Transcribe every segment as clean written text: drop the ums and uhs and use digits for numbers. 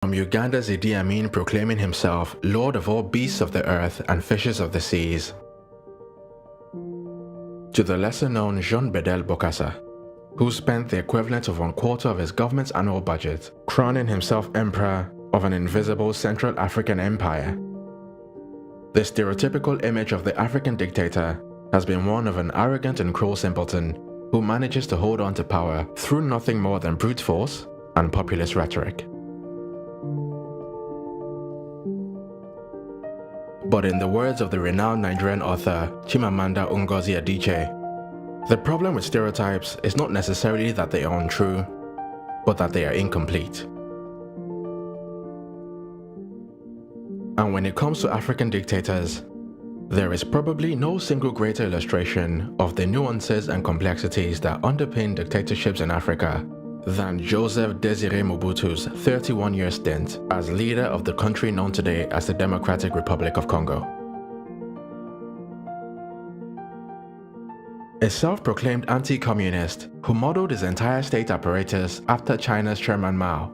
From Uganda's Idi Amin proclaiming himself Lord of all beasts of the earth and fishes of the seas, to the lesser-known Jean Bedel Bokassa, who spent the equivalent of 1/4 of his government's annual budget crowning himself emperor of an invisible Central African empire. The stereotypical image of the African dictator has been one of an arrogant and cruel simpleton who manages to hold on to power through nothing more than brute force and populist rhetoric. But in the words of the renowned Nigerian author Chimamanda Ngozi Adichie, the problem with stereotypes is not necessarily that they are untrue, but that they are incomplete. And when it comes to African dictators, there is probably no single greater illustration of the nuances and complexities that underpin dictatorships in Africa than Joseph Désiré Mobutu's 31-year stint as leader of the country known today as the Democratic Republic of Congo. A self-proclaimed anti-communist who modeled his entire state apparatus after China's Chairman Mao.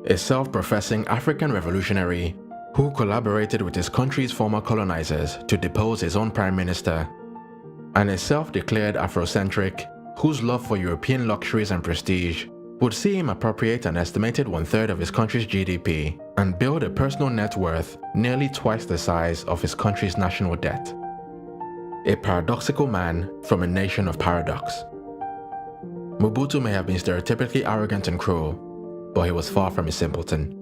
A self-professing African revolutionary who collaborated with his country's former colonizers to depose his own prime minister, and a self-declared Afrocentric whose love for European luxuries and prestige would see him appropriate an estimated 1/3 of his country's GDP and build a personal net worth nearly twice the size of his country's national debt. A paradoxical man from a nation of paradox. Mobutu may have been stereotypically arrogant and cruel, but he was far from a simpleton.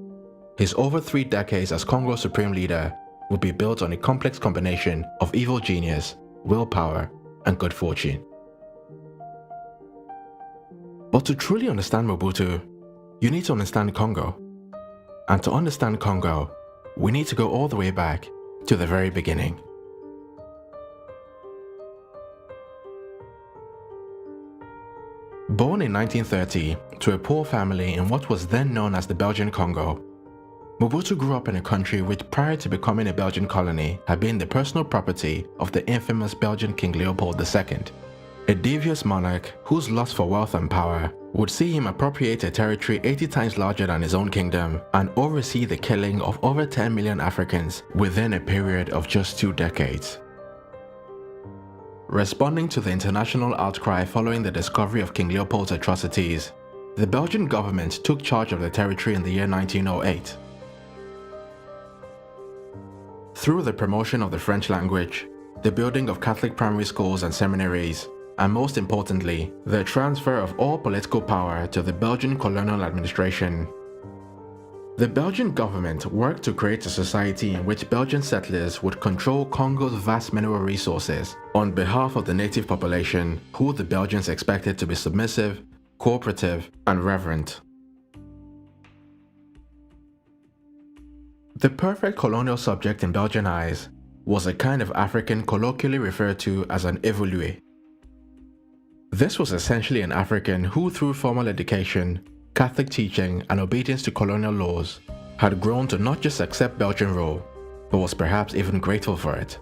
His over 3 decades as Congo's supreme leader would be built on a complex combination of evil genius, willpower, and good fortune. But to truly understand Mobutu, you need to understand Congo. And to understand Congo, we need to go all the way back to the very beginning. Born in 1930 to a poor family in what was then known as the Belgian Congo, Mobutu grew up in a country which prior to becoming a Belgian colony had been the personal property of the infamous Belgian King Leopold II, a devious monarch whose lust for wealth and power would see him appropriate a territory 80 times larger than his own kingdom and oversee the killing of over 10 million Africans within a period of just 2 decades. Responding to the international outcry following the discovery of King Leopold's atrocities, the Belgian government took charge of the territory in the year 1908. Through the promotion of the French language, the building of Catholic primary schools and seminaries, and most importantly, the transfer of all political power to the Belgian colonial administration, the Belgian government worked to create a society in which Belgian settlers would control Congo's vast mineral resources on behalf of the native population, who the Belgians expected to be submissive, cooperative, and reverent. The perfect colonial subject in Belgian eyes was a kind of African colloquially referred to as an évolué. This was essentially an African who, through formal education, Catholic teaching, and obedience to colonial laws, had grown to not just accept Belgian rule, but was perhaps even grateful for it.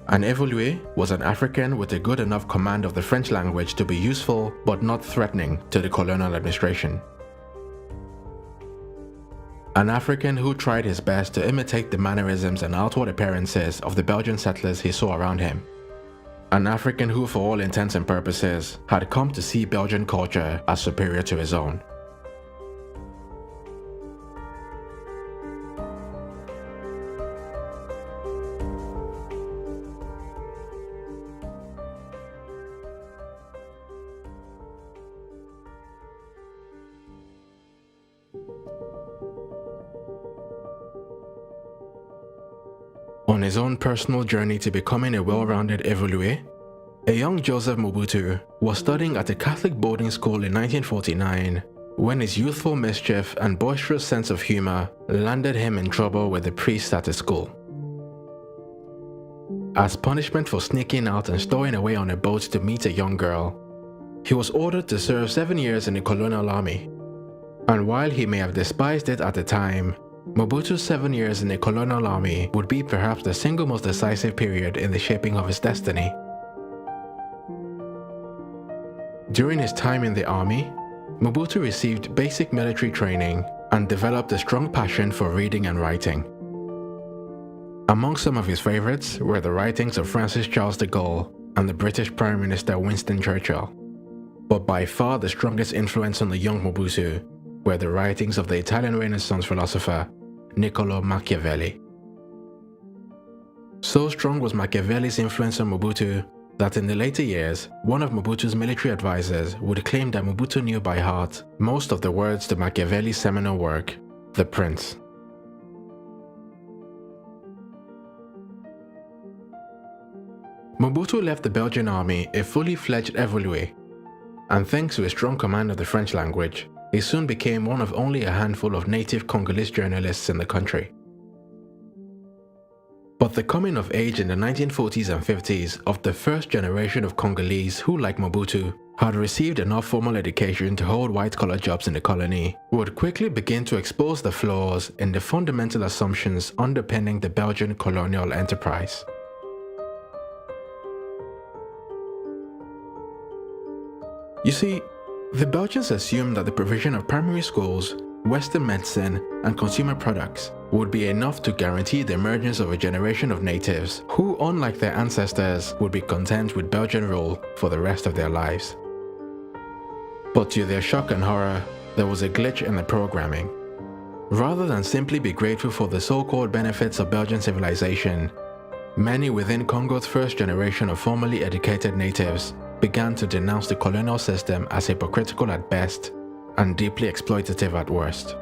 An évolué was an African with a good enough command of the French language to be useful but not threatening to the colonial administration. An African who tried his best to imitate the mannerisms and outward appearances of the Belgian settlers he saw around him. An African who, for all intents and purposes, had come to see Belgian culture as superior to his own. On his own personal journey to becoming a well-rounded évolué, a young Joseph Mobutu was studying at a Catholic boarding school in 1949 when his youthful mischief and boisterous sense of humor landed him in trouble with the priests at his school. As punishment for sneaking out and stowing away on a boat to meet a young girl, he was ordered to serve 7 years in the colonial army. And while he may have despised it at the time, Mobutu's 7 years in the colonial army would be perhaps the single most decisive period in the shaping of his destiny. During his time in the army, Mobutu received basic military training and developed a strong passion for reading and writing. Among some of his favorites were the writings of Francis Charles de Gaulle and the British Prime Minister Winston Churchill. But by far the strongest influence on the young Mobutu were the writings of the Italian Renaissance philosopher Niccolò Machiavelli. So strong was Machiavelli's influence on Mobutu that in the later years, one of Mobutu's military advisors would claim that Mobutu knew by heart most of the words to Machiavelli's seminal work, The Prince. Mobutu left the Belgian army a fully fledged évolué, and thanks to a strong command of the French language, he soon became one of only a handful of native Congolese journalists in the country. But the coming of age in the 1940s and 50s of the first generation of Congolese who, like Mobutu, had received enough formal education to hold white-collar jobs in the colony, would quickly begin to expose the flaws in the fundamental assumptions underpinning the Belgian colonial enterprise. You see, the Belgians assumed that the provision of primary schools, Western medicine, and consumer products would be enough to guarantee the emergence of a generation of natives who, unlike their ancestors, would be content with Belgian rule for the rest of their lives. But to their shock and horror, there was a glitch in the programming. Rather than simply be grateful for the so-called benefits of Belgian civilization, many within Congo's first generation of formally educated natives began to denounce the colonial system as hypocritical at best and deeply exploitative at worst.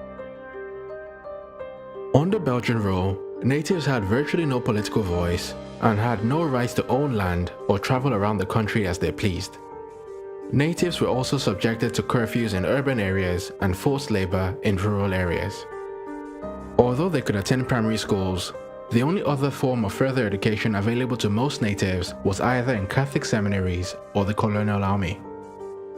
Under Belgian rule, natives had virtually no political voice and had no rights to own land or travel around the country as they pleased. Natives were also subjected to curfews in urban areas and forced labor in rural areas. Although they could attend primary schools, the only other form of further education available to most natives was either in Catholic seminaries or the colonial army.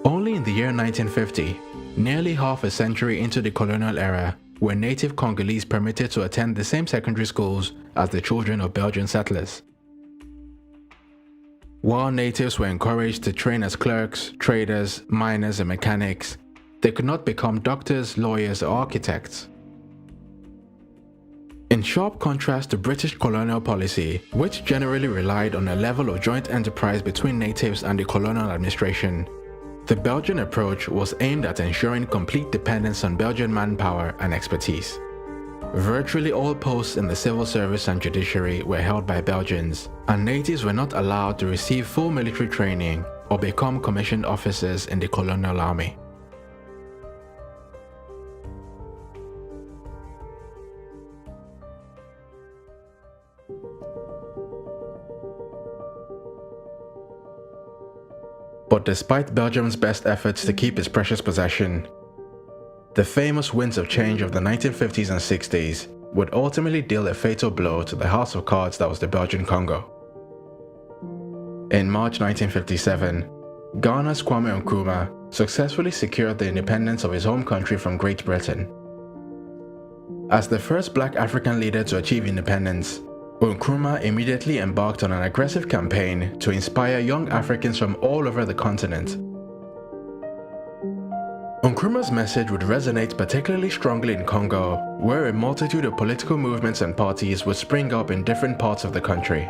Only in the year 1950, nearly half a century into the colonial era, were native Congolese permitted to attend the same secondary schools as the children of Belgian settlers. While natives were encouraged to train as clerks, traders, miners, and mechanics, they could not become doctors, lawyers, or architects. In sharp contrast to British colonial policy, which generally relied on a level of joint enterprise between natives and the colonial administration, the Belgian approach was aimed at ensuring complete dependence on Belgian manpower and expertise. Virtually all posts in the civil service and judiciary were held by Belgians, and natives were not allowed to receive full military training or become commissioned officers in the colonial army. But despite Belgium's best efforts to keep its precious possession, the famous winds of change of the 1950s and 60s would ultimately deal a fatal blow to the house of cards that was the Belgian Congo. In March 1957, Ghana's Kwame Nkrumah successfully secured the independence of his home country from Great Britain. As the first black African leader to achieve independence, Nkrumah immediately embarked on an aggressive campaign to inspire young Africans from all over the continent. Nkrumah's message would resonate particularly strongly in Congo, where a multitude of political movements and parties would spring up in different parts of the country.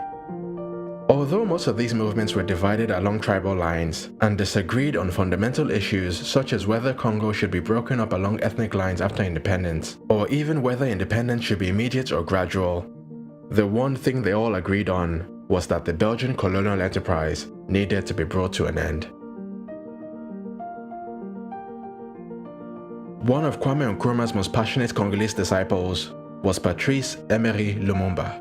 Although most of these movements were divided along tribal lines and disagreed on fundamental issues such as whether Congo should be broken up along ethnic lines after independence, or even whether independence should be immediate or gradual, the one thing they all agreed on was that the Belgian colonial enterprise needed to be brought to an end. One of Kwame Nkrumah's most passionate Congolese disciples was Patrice Emery Lumumba,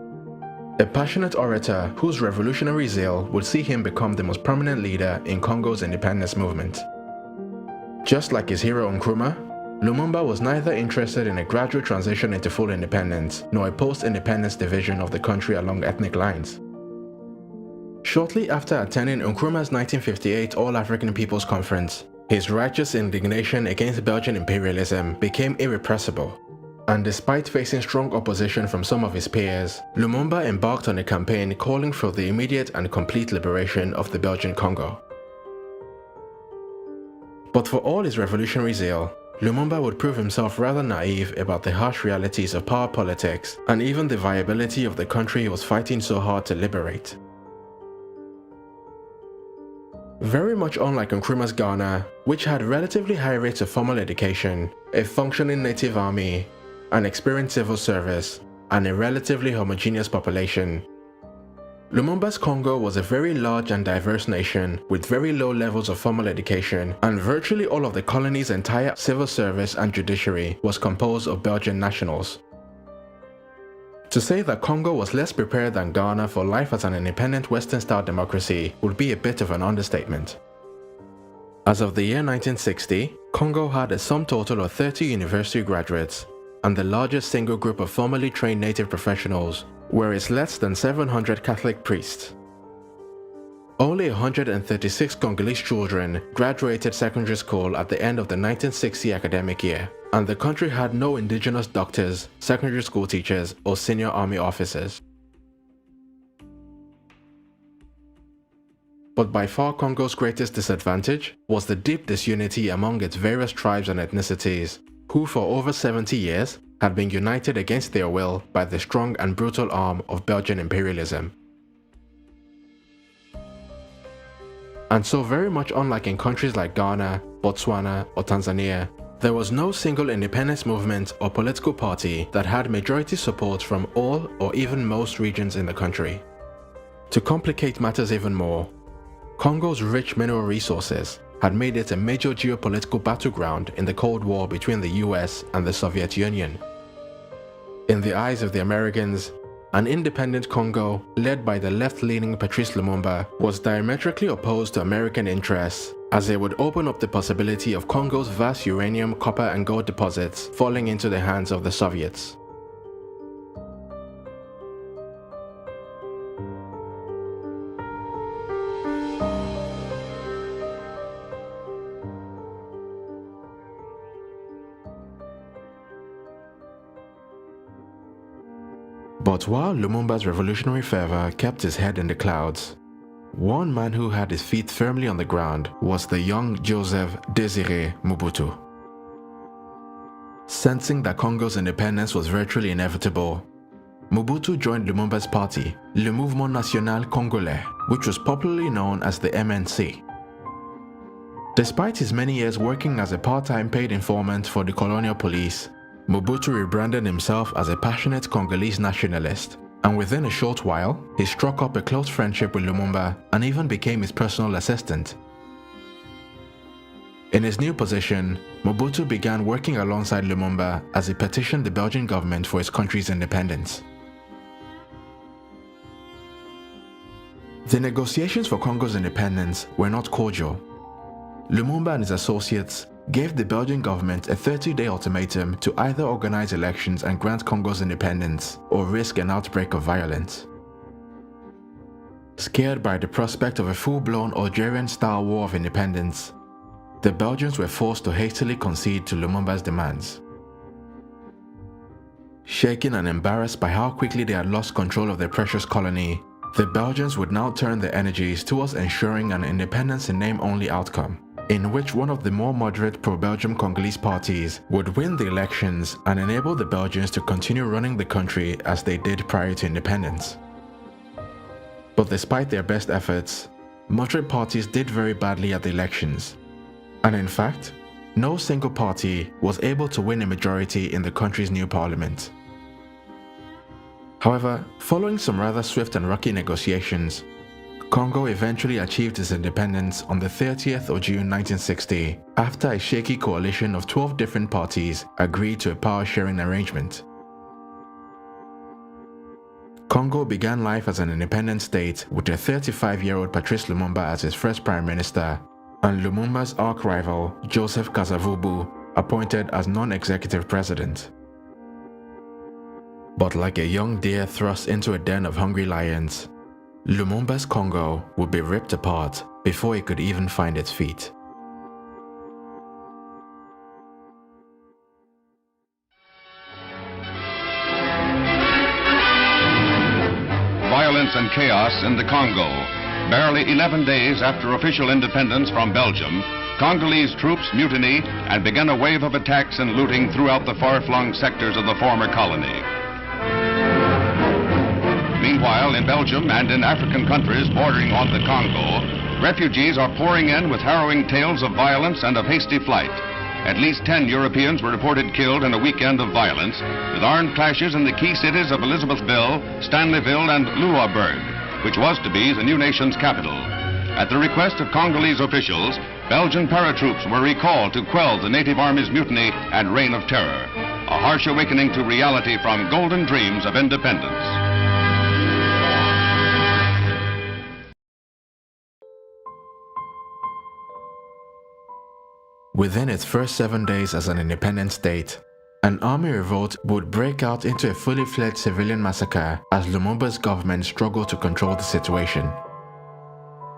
a passionate orator whose revolutionary zeal would see him become the most prominent leader in Congo's independence movement. Just like his hero Nkrumah, Lumumba was neither interested in a gradual transition into full independence, nor a post-independence division of the country along ethnic lines. Shortly after attending Nkrumah's 1958 All-African People's Conference, his righteous indignation against Belgian imperialism became irrepressible, and despite facing strong opposition from some of his peers, Lumumba embarked on a campaign calling for the immediate and complete liberation of the Belgian Congo. But for all his revolutionary zeal, Lumumba would prove himself rather naive about the harsh realities of power politics and even the viability of the country he was fighting so hard to liberate. Very much unlike Nkrumah's Ghana, which had relatively high rates of formal education, a functioning native army, an experienced civil service, and a relatively homogeneous population, Lumumba's Congo was a very large and diverse nation with very low levels of formal education, and virtually all of the colony's entire civil service and judiciary was composed of Belgian nationals. To say that Congo was less prepared than Ghana for life as an independent Western-style democracy would be a bit of an understatement. As of the year 1960, Congo had a sum total of 30 university graduates, and the largest single group of formally trained native professionals, whereas less than 700 Catholic priests. Only 136 Congolese children graduated secondary school at the end of the 1960 academic year, and the country had no indigenous doctors, secondary school teachers, or senior army officers. But by far Congo's greatest disadvantage was the deep disunity among its various tribes and ethnicities, who for over 70 years had been united against their will by the strong and brutal arm of Belgian imperialism. And so very much unlike in countries like Ghana, Botswana, or Tanzania, there was no single independence movement or political party that had majority support from all or even most regions in the country. To complicate matters even more, Congo's rich mineral resources had made it a major geopolitical battleground in the Cold War between the US and the Soviet Union. In the eyes of the Americans, an independent Congo, led by the left-leaning Patrice Lumumba, was diametrically opposed to American interests, as it would open up the possibility of Congo's vast uranium, copper, and gold deposits falling into the hands of the Soviets. But while Lumumba's revolutionary fervor kept his head in the clouds, one man who had his feet firmly on the ground was the young Joseph Désiré Mobutu. Sensing that Congo's independence was virtually inevitable, Mobutu joined Lumumba's party, Le Mouvement National Congolais, which was popularly known as the MNC. Despite his many years working as a part-time paid informant for the colonial police, Mobutu rebranded himself as a passionate Congolese nationalist, and within a short while, he struck up a close friendship with Lumumba and even became his personal assistant. In his new position, Mobutu began working alongside Lumumba as he petitioned the Belgian government for his country's independence. The negotiations for Congo's independence were not cordial. Lumumba and his associates gave the Belgian government a 30-day ultimatum to either organize elections and grant Congo's independence or risk an outbreak of violence. Scared by the prospect of a full-blown Algerian-style war of independence, the Belgians were forced to hastily concede to Lumumba's demands. Shaken and embarrassed by how quickly they had lost control of their precious colony, the Belgians would now turn their energies towards ensuring an independence in name-only outcome, in which one of the more moderate pro-Belgium Congolese parties would win the elections and enable the Belgians to continue running the country as they did prior to independence. But despite their best efforts, moderate parties did very badly at the elections, and in fact, no single party was able to win a majority in the country's new parliament. However, following some rather swift and rocky negotiations, Congo eventually achieved its independence on the 30th of June 1960 after a shaky coalition of 12 different parties agreed to a power-sharing arrangement. Congo began life as an independent state with a 35-year-old Patrice Lumumba as its first prime minister, and Lumumba's arch-rival Joseph Kasavubu appointed as non-executive president. But like a young deer thrust into a den of hungry lions, Lumumba's Congo would be ripped apart before it could even find its feet. Violence and chaos in the Congo. Barely 11 days after official independence from Belgium, Congolese troops mutiny and began a wave of attacks and looting throughout the far-flung sectors of the former colony. Meanwhile, in Belgium and in African countries bordering on the Congo, refugees are pouring in with harrowing tales of violence and of hasty flight. At least 10 Europeans were reported killed in a weekend of violence, with armed clashes in the key cities of Elizabethville, Stanleyville, and Luaberg, which was to be the new nation's capital. At the request of Congolese officials, Belgian paratroops were recalled to quell the native army's mutiny and reign of terror. A harsh awakening to reality from golden dreams of independence. Within its first 7 days as an independent state, an army revolt would break out into a fully fledged civilian massacre as Lumumba's government struggled to control the situation.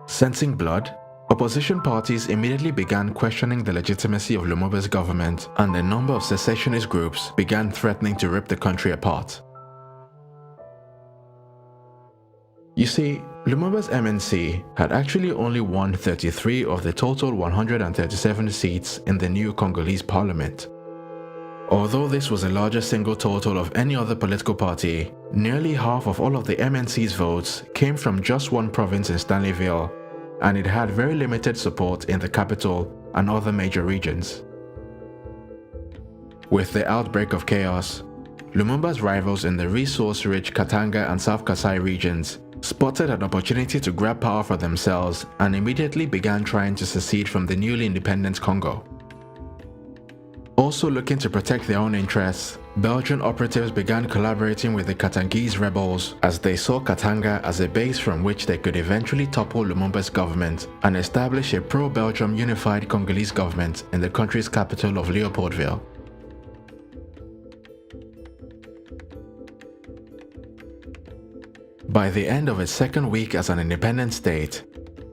Sensing blood, opposition parties immediately began questioning the legitimacy of Lumumba's government, and a number of secessionist groups began threatening to rip the country apart. You see, Lumumba's MNC had actually only won 33 of the total 137 seats in the new Congolese parliament. Although this was the largest single total of any other political party, nearly half of all of the MNC's votes came from just one province in Stanleyville, and it had very limited support in the capital and other major regions. With the outbreak of chaos, Lumumba's rivals in the resource-rich Katanga and South Kasai regions spotted an opportunity to grab power for themselves and immediately began trying to secede from the newly independent Congo. Also looking to protect their own interests, Belgian operatives began collaborating with the Katangese rebels as they saw Katanga as a base from which they could eventually topple Lumumba's government and establish a pro-Belgium unified Congolese government in the country's capital of Leopoldville. By the end of its second week as an independent state,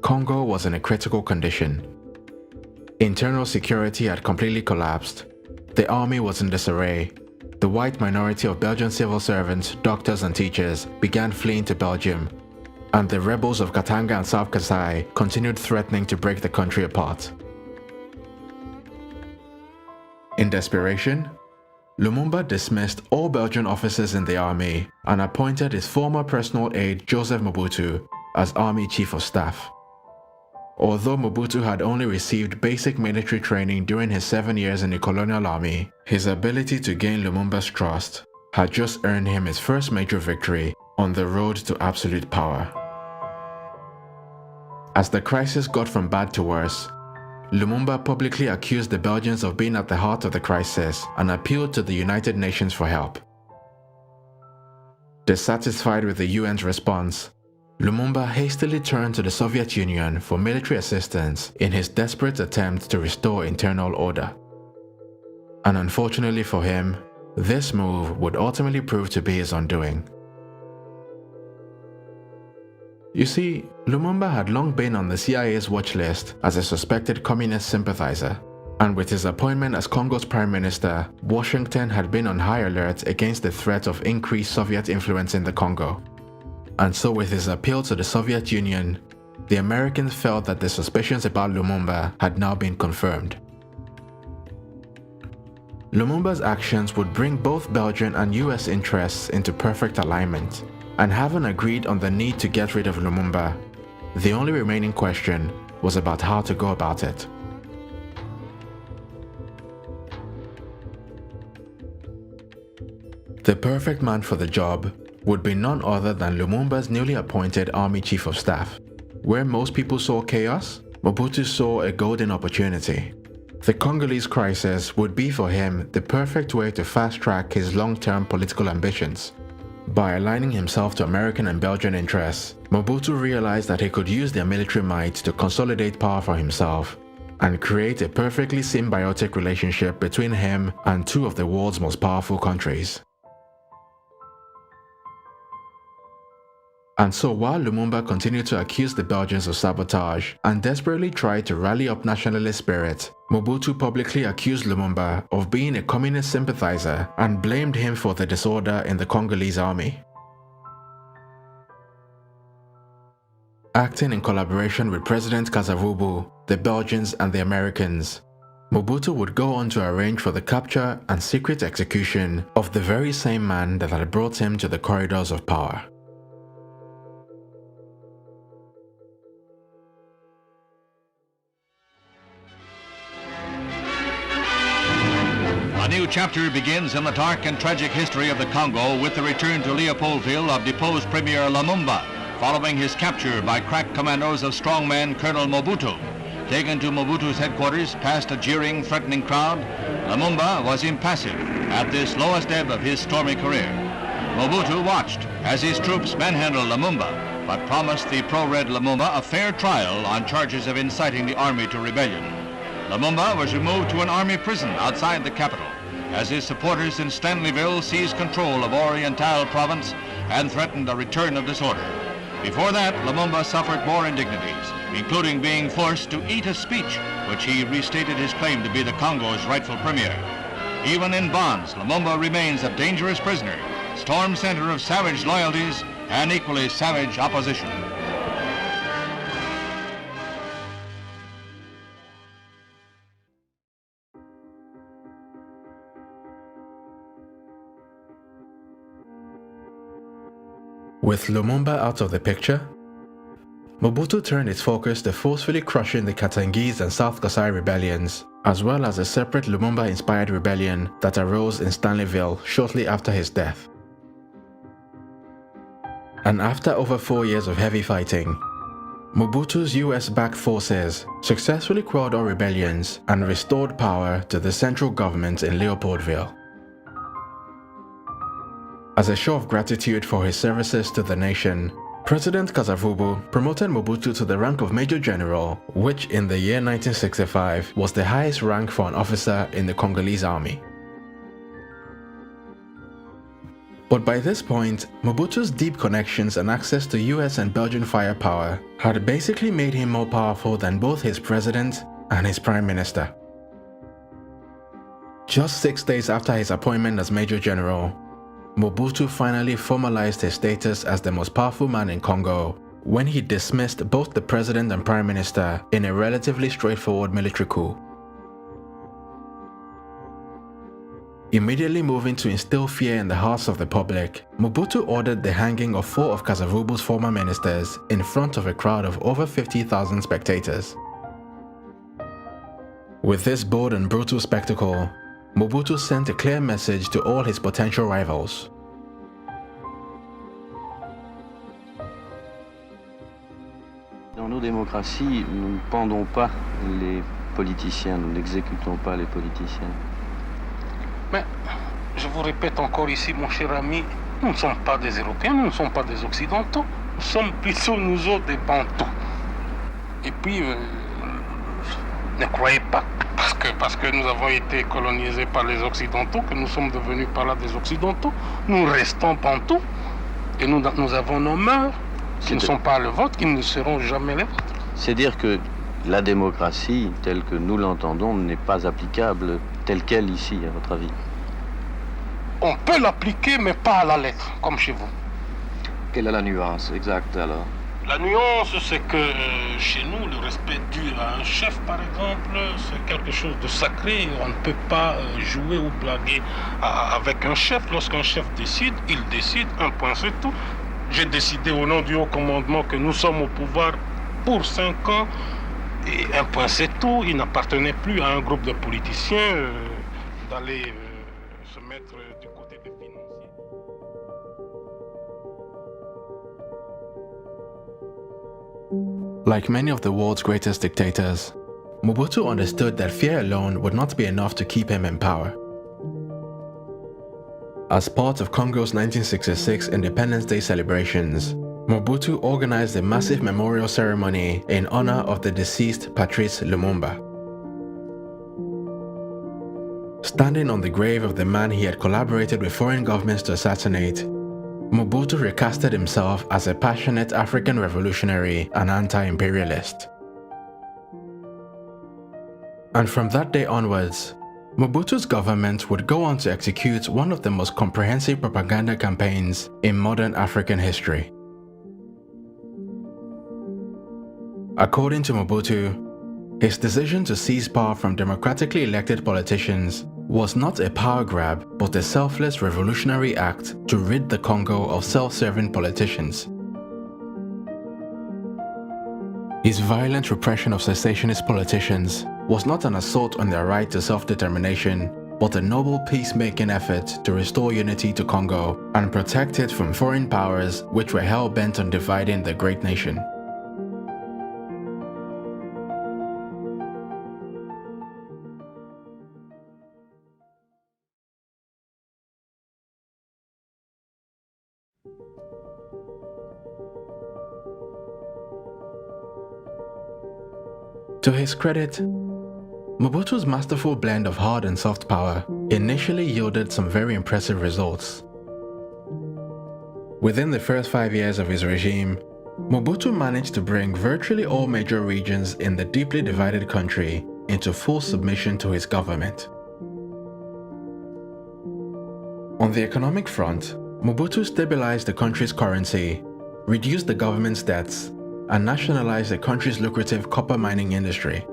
Congo was in a critical condition. Internal security had completely collapsed, the army was in disarray, the white minority of Belgian civil servants, doctors and teachers began fleeing to Belgium, and the rebels of Katanga and South Kasai continued threatening to break the country apart. In desperation, Lumumba dismissed all Belgian officers in the army and appointed his former personal aide Joseph MOBUTU as Army Chief of Staff. Although MOBUTU had only received basic military training during his 7 years in the colonial army, his ability to gain Lumumba's trust had just earned him his first major victory on the road to absolute power. As the crisis got from bad to worse, Lumumba publicly accused the Belgians of being at the heart of the crisis and appealed to the United Nations for help. Dissatisfied with the UN's response, Lumumba hastily turned to the Soviet Union for military assistance in his desperate attempt to restore internal order. And unfortunately for him, this move would ultimately prove to be his undoing. You see, Lumumba had long been on the CIA's watch list as a suspected communist sympathizer, and with his appointment as Congo's prime minister, Washington had been on high alert against the threat of increased Soviet influence in the Congo. And so with his appeal to the Soviet Union, the Americans felt that the suspicions about Lumumba had now been confirmed. Lumumba's actions would bring both Belgian and US interests into perfect alignment, and having agreed on the need to get rid of Lumumba, the only remaining question was about how to go about it. The perfect man for the job would be none other than Lumumba's newly appointed Army Chief of Staff. Where most people saw chaos, MOBUTU saw a golden opportunity. The Congolese crisis would be for him the perfect way to fast-track his long-term political ambitions. By aligning himself to American and Belgian interests, MOBUTU realized that he could use their military might to consolidate power for himself and create a perfectly symbiotic relationship between him and two of the world's most powerful countries. And so while Lumumba continued to accuse the Belgians of sabotage and desperately tried to rally up nationalist spirit, MOBUTU publicly accused Lumumba of being a communist sympathizer and blamed him for the disorder in the Congolese army. acting in collaboration with President Kasavubu, the Belgians and the Americans. Mobutu would go on to arrange for the capture and secret execution of the very same man that had brought him to the corridors of power. A new chapter begins in the dark and tragic history of the Congo with the return to Leopoldville of deposed Premier Lumumba, following his capture by crack commandos of strongman Colonel Mobutu. Taken to Mobutu's headquarters past a jeering, threatening crowd, Lumumba was impassive at this lowest ebb of his stormy career. Mobutu watched as his troops manhandled Lumumba, but promised the pro-red Lumumba a fair trial on charges of inciting the army to rebellion. Lumumba was removed to an army prison outside the capital as his supporters in Stanleyville seized control of Oriental province and threatened a return of disorder. Before that, Lumumba suffered more indignities, including being forced to eat a speech which he restated his claim to be the Congo's rightful premier. Even in bonds, Lumumba remains a dangerous prisoner, storm center of savage loyalties and equally savage opposition. With Lumumba out of the picture, Mobutu turned its focus to forcefully crushing the Katangese and South Kasai rebellions, as well as a separate Lumumba-inspired rebellion that arose in Stanleyville shortly after his death. And after over 4 years of heavy fighting, Mobutu's US-backed forces successfully quelled all rebellions and restored power to the central government in Leopoldville. As a show of gratitude for his services to the nation, President Kasavubu promoted Mobutu to the rank of Major General, which in the year 1965 was the highest rank for an officer in the Congolese army. But by this point, Mobutu's deep connections and access to US and Belgian firepower had basically made him more powerful than both his president and his prime minister. Just 6 days after his appointment as Major General, Mobutu finally formalized his status as the most powerful man in Congo when he dismissed both the president and prime minister in a relatively straightforward military coup. Immediately moving to instill fear in the hearts of the public, Mobutu ordered the hanging of 4 of Kasavubu's former ministers in front of a crowd of over 50,000 spectators. With this bold and brutal spectacle, Mobutu sent a clear message to all his potential rivals. Dans nos démocraties, nous ne pendons pas les politiciens, nous n'exécutons pas les politiciens. Mais, je vous répète encore ici, mon cher ami, nous ne sommes pas des Européens, nous ne sommes pas des Occidentaux, nous sommes plutôt nous autres des Bantous. Et puis, ne croyez pas parce que nous avons été colonisés par les Occidentaux, que nous sommes devenus par là des Occidentaux. Nous restons Bantous et nous avons nos mœurs qui ne sont pas les vôtres, qui ne seront jamais les vôtres. C'est dire que la démocratie, telle que nous l'entendons, n'est pas applicable telle qu'elle ici, à votre avis? On peut l'appliquer, mais pas à la lettre, comme chez vous. Quelle est la nuance exacte alors? La nuance, c'est que chez nous, le respect dû à un chef, par exemple, c'est quelque chose de sacré. On ne peut pas jouer ou blaguer avec un chef. Lorsqu'un chef décide, il décide, un point, c'est tout. J'ai décidé au nom du haut commandement que nous sommes au pouvoir pour 5 ans. Et un point, c'est tout. Il n'appartenait plus à un groupe de politiciens d'aller se mettre du côté des financiers. Like many of the world's greatest dictators, Mobutu understood that fear alone would not be enough to keep him in power. As part of Congo's 1966 Independence Day celebrations, Mobutu organized a massive memorial ceremony in honor of the deceased Patrice Lumumba. Standing on the grave of the man he had collaborated with foreign governments to assassinate, Mobutu recasted himself as a passionate African revolutionary and anti-imperialist. And from that day onwards, Mobutu's government would go on to execute one of the most comprehensive propaganda campaigns in modern African history. According to Mobutu, his decision to seize power from democratically elected politicians was not a power grab but a selfless revolutionary act to rid the Congo of self-serving politicians. His violent repression of cessationist politicians was not an assault on their right to self-determination, but a noble peacemaking effort to restore unity to Congo and protect it from foreign powers which were hell-bent on dividing the great nation. To his credit, Mobutu's masterful blend of hard and soft power initially yielded some very impressive results. Within the first 5 years of his regime, Mobutu managed to bring virtually all major regions in the deeply divided country into full submission to his government. On the economic front, Mobutu stabilized the country's currency, reduced the government's debts, and nationalized the country's lucrative copper mining industry.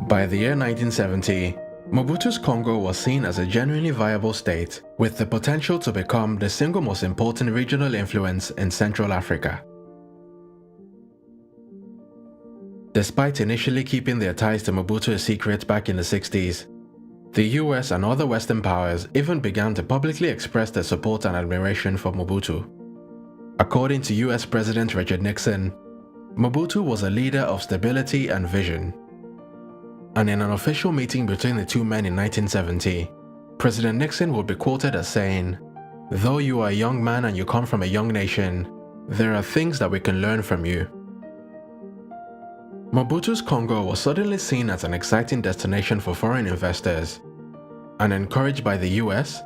By the year 1970, Mobutu's Congo was seen as a genuinely viable state with the potential to become the single most important regional influence in Central Africa. Despite initially keeping their ties to Mobutu a secret back in the 60s, the US and other Western powers even began to publicly express their support and admiration for Mobutu. According to US President Richard Nixon, Mobutu was a leader of stability and vision. And in an official meeting between the two men in 1970, President Nixon would be quoted as saying, "Though you are a young man and you come from a young nation, there are things that we can learn from you." Mobutu's Congo was suddenly seen as an exciting destination for foreign investors, and encouraged by the US,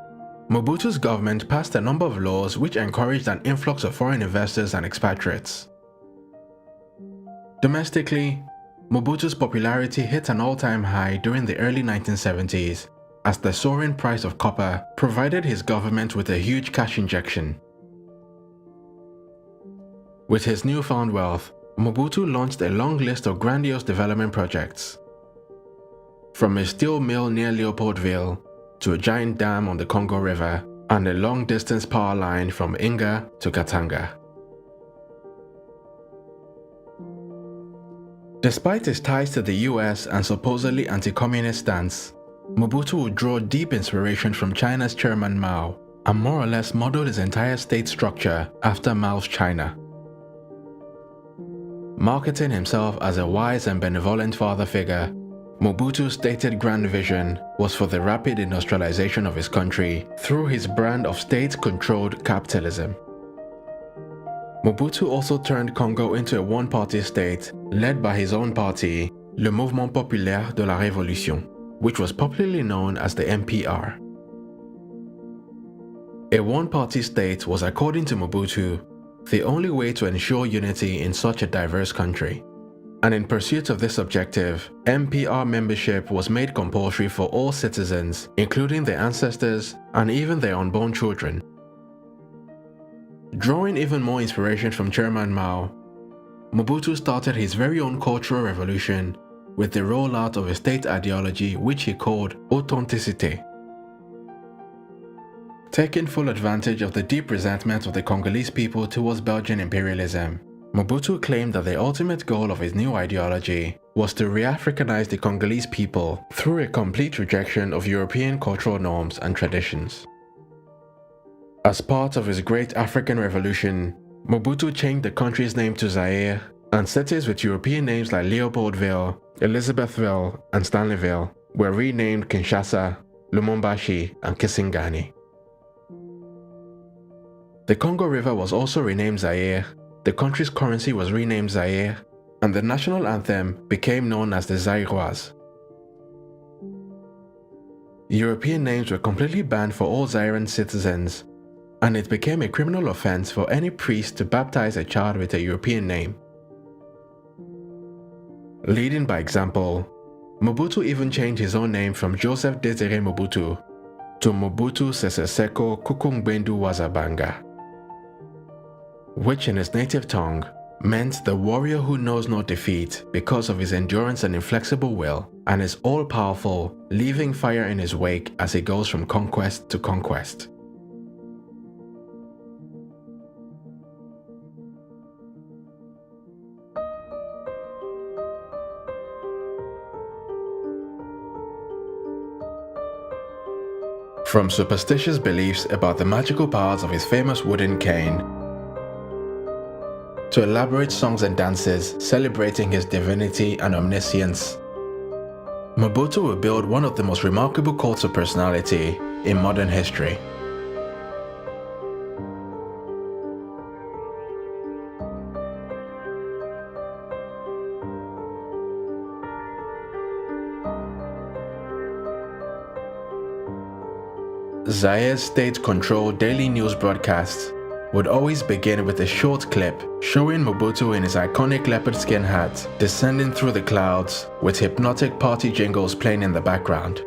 Mobutu's government passed a number of laws which encouraged an influx of foreign investors and expatriates. Domestically, Mobutu's popularity hit an all-time high during the early 1970s as the soaring price of copper provided his government with a huge cash injection. With his newfound wealth, Mobutu launched a long list of grandiose development projects. From a steel mill near Leopoldville to a giant dam on the Congo River, and a long-distance power line from Inga to Katanga. Despite his ties to the US and supposedly anti-communist stance, Mobutu would draw deep inspiration from China's Chairman Mao, and more or less modeled his entire state structure after Mao's China. Marketing himself as a wise and benevolent father figure, Mobutu's stated grand vision was for the rapid industrialization of his country through his brand of state-controlled capitalism. Mobutu also turned Congo into a one-party state led by his own party, Le Mouvement Populaire de la Révolution, which was popularly known as the MPR. A one-party state was, according to Mobutu, the only way to ensure unity in such a diverse country. And in pursuit of this objective, MPR membership was made compulsory for all citizens, including their ancestors and even their unborn children. Drawing even more inspiration from Chairman Mao, Mobutu started his very own cultural revolution with the rollout of a state ideology which he called authenticité. Taking full advantage of the deep resentment of the Congolese people towards Belgian imperialism, Mobutu claimed that the ultimate goal of his new ideology was to re-Africanize the Congolese people through a complete rejection of European cultural norms and traditions. As part of his great African revolution, Mobutu changed the country's name to Zaire, and cities with European names like Leopoldville, Elizabethville, and Stanleyville were renamed Kinshasa, Lumumbashi, and Kisangani. The Congo River was also renamed Zaire, the country's currency was renamed Zaire, and the national anthem became known as the Zairoise. European names were completely banned for all Zairean citizens, and it became a criminal offense for any priest to baptize a child with a European name. Leading by example, Mobutu even changed his own name from Joseph Désiré Mobutu to Mobutu Seseko Kukungbendu Wazabanga, which in his native tongue meant the warrior who knows no defeat because of his endurance and inflexible will, and is all-powerful, leaving fire in his wake as he goes from conquest to conquest. From superstitious beliefs about the magical powers of his famous wooden cane, to elaborate songs and dances celebrating his divinity and omniscience, Mobutu would build one of the most remarkable cults of personality in modern history. Zaire's state-controlled daily news broadcasts would always begin with a short clip showing Mobutu in his iconic leopard skin hat descending through the clouds with hypnotic party jingles playing in the background.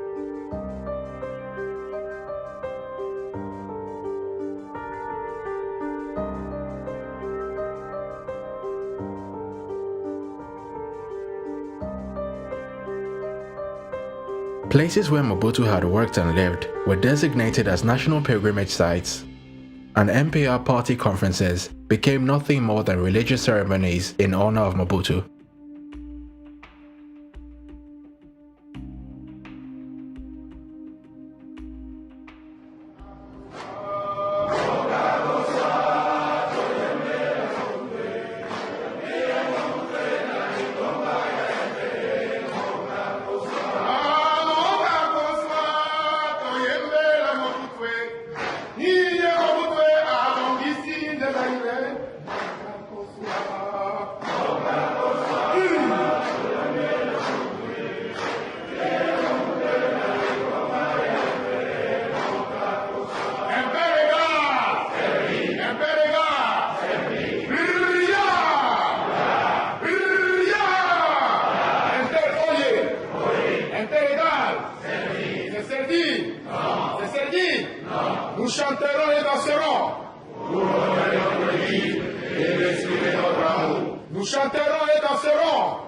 Places where Mobutu had worked and lived were designated as national pilgrimage sites, and MPR party conferences became nothing more than religious ceremonies in honor of Mobutu. Nous chanterons et danserons. Nous chanterons et danserons.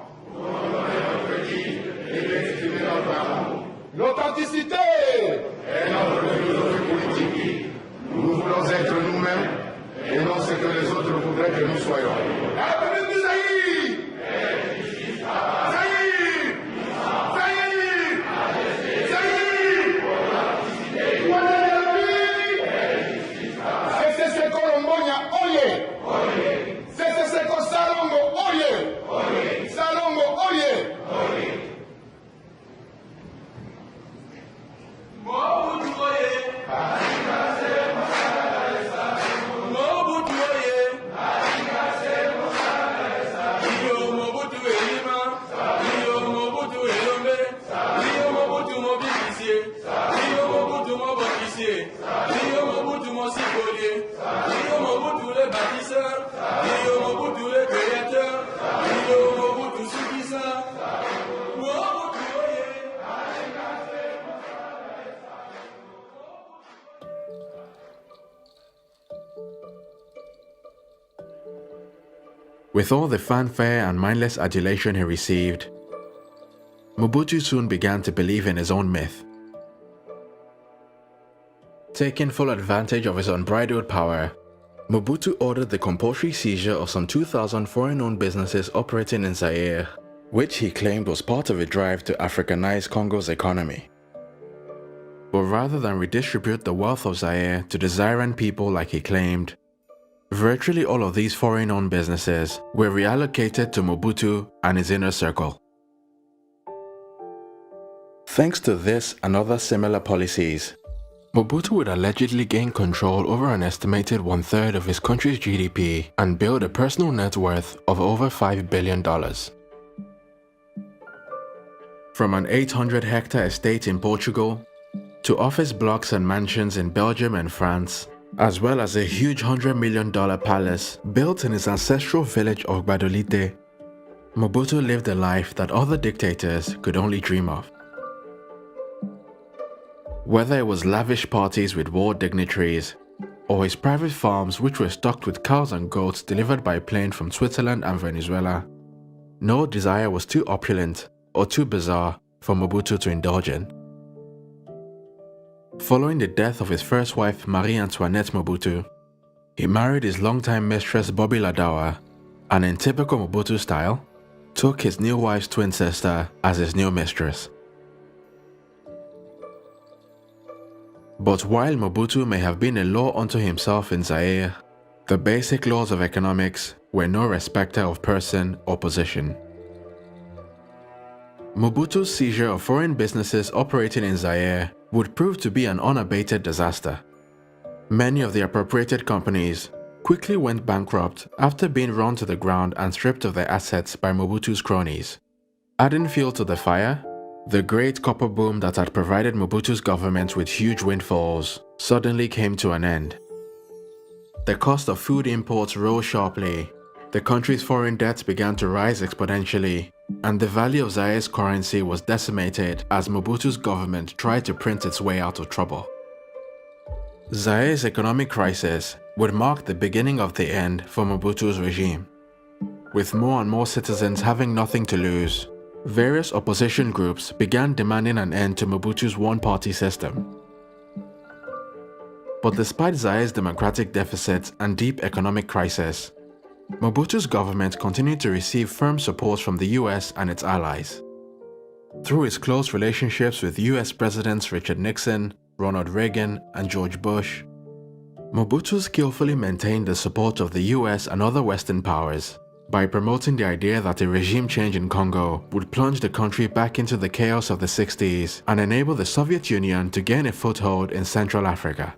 L'authenticité est notre philosophie politique. Nous voulons être nous-mêmes et non ce que les autres voudraient que nous soyons. La République du Zaïre! Zaïre! Zaïre! Zaïre! Seseko Lombonya, oye! Seseko Salongo, oye! Salongo, oye! MOBUTU, oye! MOBUTU, oye! Iyo MOBUTU elima, iyo MOBUTU elombe, iyo MOBUTU mobilisie, iyo MOBUTU mobokisie, iyo MOBUTU mosicolier, iyo MOBUTU le bâtisseur, iyo MOBUTU le créateur, iyo MOBUTU suffisant. MOBUTU, oye! With all the fanfare and mindless adulation he received, Mobutu soon began to believe in his own myth. Taking full advantage of his unbridled power, Mobutu ordered the compulsory seizure of some 2,000 foreign-owned businesses operating in Zaire, which he claimed was part of a drive to Africanize Congo's economy. But rather than redistribute the wealth of Zaire to the Zairean people like he claimed, virtually all of these foreign-owned businesses were reallocated to Mobutu and his inner circle. Thanks to this and other similar policies, Mobutu would allegedly gain control over an estimated one-third of his country's GDP and build a personal net worth of over $5 billion. From an 800-hectare estate in Portugal, to office blocks and mansions in Belgium and France, as well as a huge $100 million palace built in his ancestral village of Gbadolite, Mobutu lived a life that other dictators could only dream of. Whether it was lavish parties with war dignitaries, or his private farms which were stocked with cows and goats delivered by plane from Switzerland and Venezuela. No desire was too opulent or too bizarre for Mobutu to indulge in. Following the death of his first wife Marie-Antoinette Mobutu, he married his longtime mistress Bobby Ladawa, and in typical Mobutu style, took his new wife's twin sister as his new mistress. But while Mobutu may have been a law unto himself in Zaire, the basic laws of economics were no respecter of person or position. Mobutu's seizure of foreign businesses operating in Zaire would prove to be an unabated disaster. Many of the appropriated companies quickly went bankrupt after being run to the ground and stripped of their assets by Mobutu's cronies. Adding fuel to the fire, the great copper boom that had provided Mobutu's government with huge windfalls suddenly came to an end. The cost of food imports rose sharply, the country's foreign debts began to rise exponentially, and the value of Zaire's currency was decimated as Mobutu's government tried to print its way out of trouble. Zaire's economic crisis would mark the beginning of the end for Mobutu's regime. With more and more citizens having nothing to lose, various opposition groups began demanding an end to Mobutu's one-party system. But despite Zaire's democratic deficits and deep economic crisis, Mobutu's government continued to receive firm support from the US and its allies. Through its close relationships with US Presidents Richard Nixon, Ronald Reagan, and George Bush, Mobutu skillfully maintained the support of the US and other Western powers by promoting the idea that a regime change in Congo would plunge the country back into the chaos of the 60s and enable the Soviet Union to gain a foothold in Central Africa.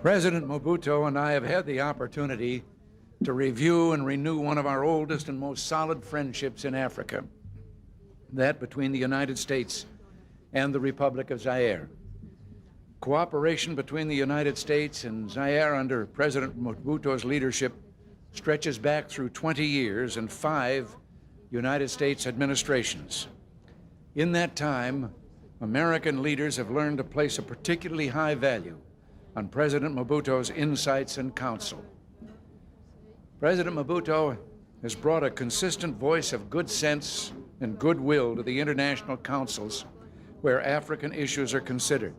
President Mobutu and I have had the opportunity to review and renew one of our oldest and most solid friendships in Africa, that between the United States and the Republic of Zaire. Cooperation between the United States and Zaire under President Mobutu's leadership stretches back through 20 years and 5 United States administrations. In that time, American leaders have learned to place a particularly high value on President Mobutu's insights and counsel. President Mobutu has brought a consistent voice of good sense and goodwill to the international councils where African issues are considered,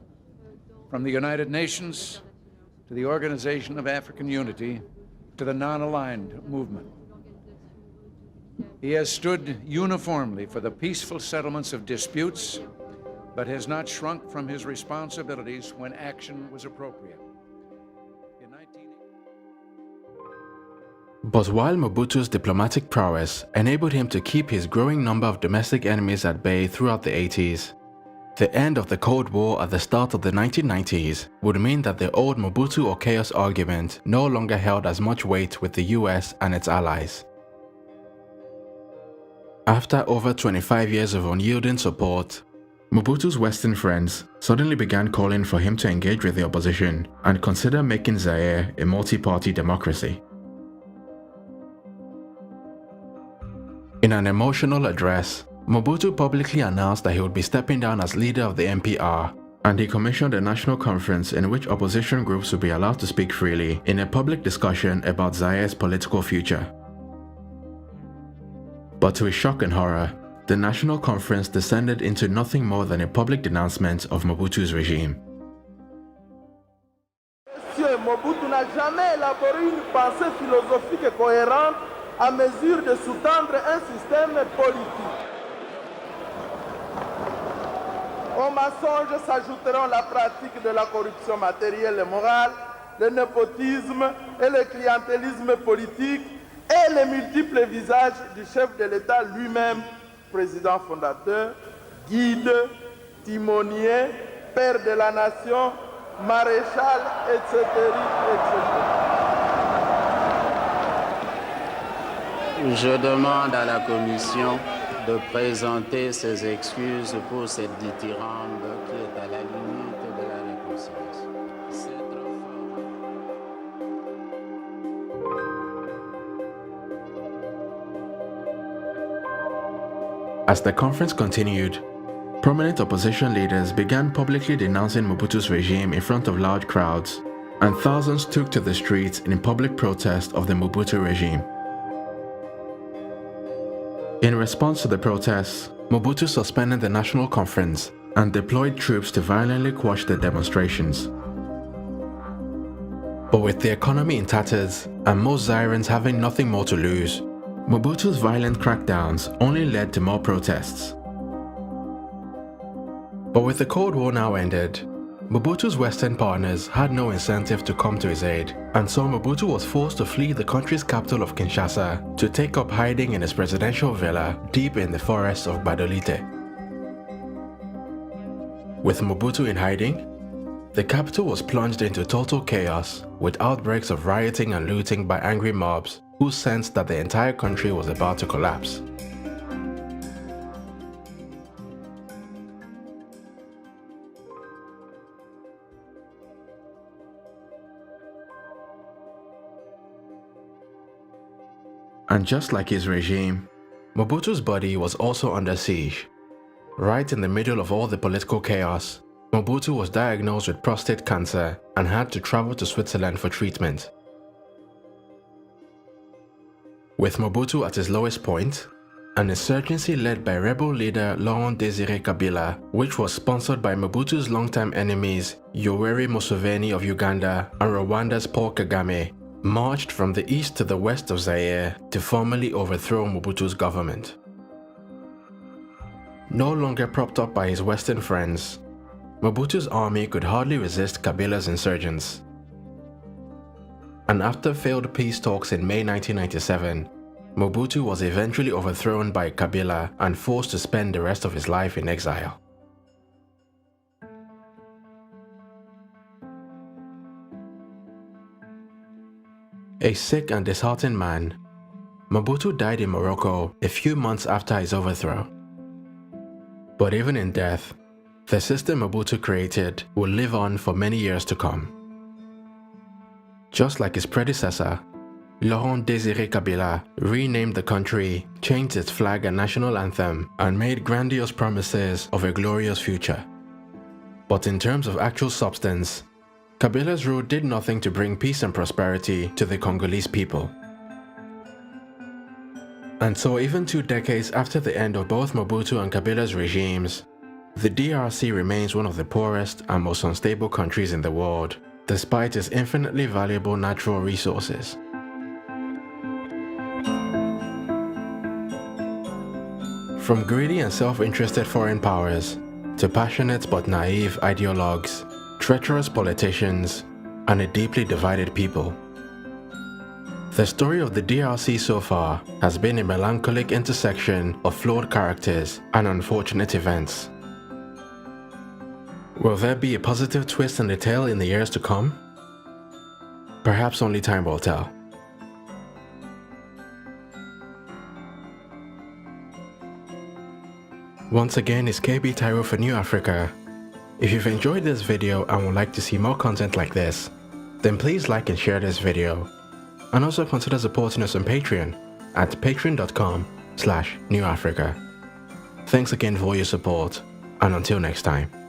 from the United Nations to the Organization of African Unity to the non-aligned movement. He has stood uniformly for the peaceful settlements of disputes, but has not shrunk from his responsibilities when action was appropriate. But while Mobutu's diplomatic prowess enabled him to keep his growing number of domestic enemies at bay throughout the 80s, the end of the Cold War at the start of the 1990s would mean that the old Mobutu or chaos argument no longer held as much weight with the US and its allies. After over 25 years of unyielding support, Mobutu's Western friends suddenly began calling for him to engage with the opposition and consider making Zaire a multi-party democracy. In an emotional address, Mobutu publicly announced that he would be stepping down as leader of the MPR, and he commissioned a national conference in which opposition groups would be allowed to speak freely in a public discussion about Zaire's political future. But to his shock and horror, the national conference descended into nothing more than a public denouncement of Mobutu's regime. Monsieur Mobutu n'a jamais élaboré une pensée philosophique et cohérente à mesure de sous-tendre un système politique. Au mensonge s'ajouteront la pratique de la corruption matérielle et morale, le népotisme et le clientélisme politique et les multiples visages du chef de l'État lui-même, président fondateur, guide, timonier, père de la nation, maréchal, etc., etc. Je demande à la Commission de présenter ses excuses pour cette dithyrambe qui est à la limite de la réconciliation. C'est trop fort. As the conference continued, prominent opposition leaders began publicly denouncing Mobutu's regime in front of large crowds, and thousands took to the streets in public protest of the Mobutu regime. In response to the protests, Mobutu suspended the national conference and deployed troops to violently quash the demonstrations. But with the economy in tatters and most Zairians having nothing more to lose, Mobutu's violent crackdowns only led to more protests. But with the Cold War now ended, Mobutu's Western partners had no incentive to come to his aid, and so Mobutu was forced to flee the country's capital of Kinshasa to take up hiding in his presidential villa deep in the forests of Badolite. With Mobutu in hiding, the capital was plunged into total chaos with outbreaks of rioting and looting by angry mobs who sensed that the entire country was about to collapse. And just like his regime, Mobutu's body was also under siege. Right in the middle of all the political chaos, Mobutu was diagnosed with prostate cancer and had to travel to Switzerland for treatment. With Mobutu at his lowest point, an insurgency led by rebel leader Laurent Désiré Kabila, which was sponsored by Mobutu's longtime enemies Yoweri Museveni of Uganda and Rwanda's Paul Kagame, marched from the east to the west of Zaire to formally overthrow Mobutu's government. No longer propped up by his Western friends, Mobutu's army could hardly resist Kabila's insurgents. And after failed peace talks in May 1997, Mobutu was eventually overthrown by Kabila and forced to spend the rest of his life in exile. A sick and disheartened man, Mobutu died in Morocco a few months after his overthrow. But even in death, the system Mobutu created will live on for many years to come. Just like his predecessor, Laurent Désiré Kabila renamed the country, changed its flag and national anthem, and made grandiose promises of a glorious future. But in terms of actual substance, Kabila's rule did nothing to bring peace and prosperity to the Congolese people. And so even 2 decades after the end of both Mobutu and Kabila's regimes, the DRC remains one of the poorest and most unstable countries in the world, despite its infinitely valuable natural resources. From greedy and self-interested foreign powers, to passionate but naive ideologues, treacherous politicians, and a deeply divided people. The story of the DRC so far has been a melancholic intersection of flawed characters and unfortunate events. Will there be a positive twist in the tale in the years to come? Perhaps only time will tell. Once again, it's KB Tyro for New Africa. If you've enjoyed this video and would like to see more content like this, then please like and share this video. And also consider supporting us on Patreon at patreon.com/newafrica. Thanks again for all your support, and until next time.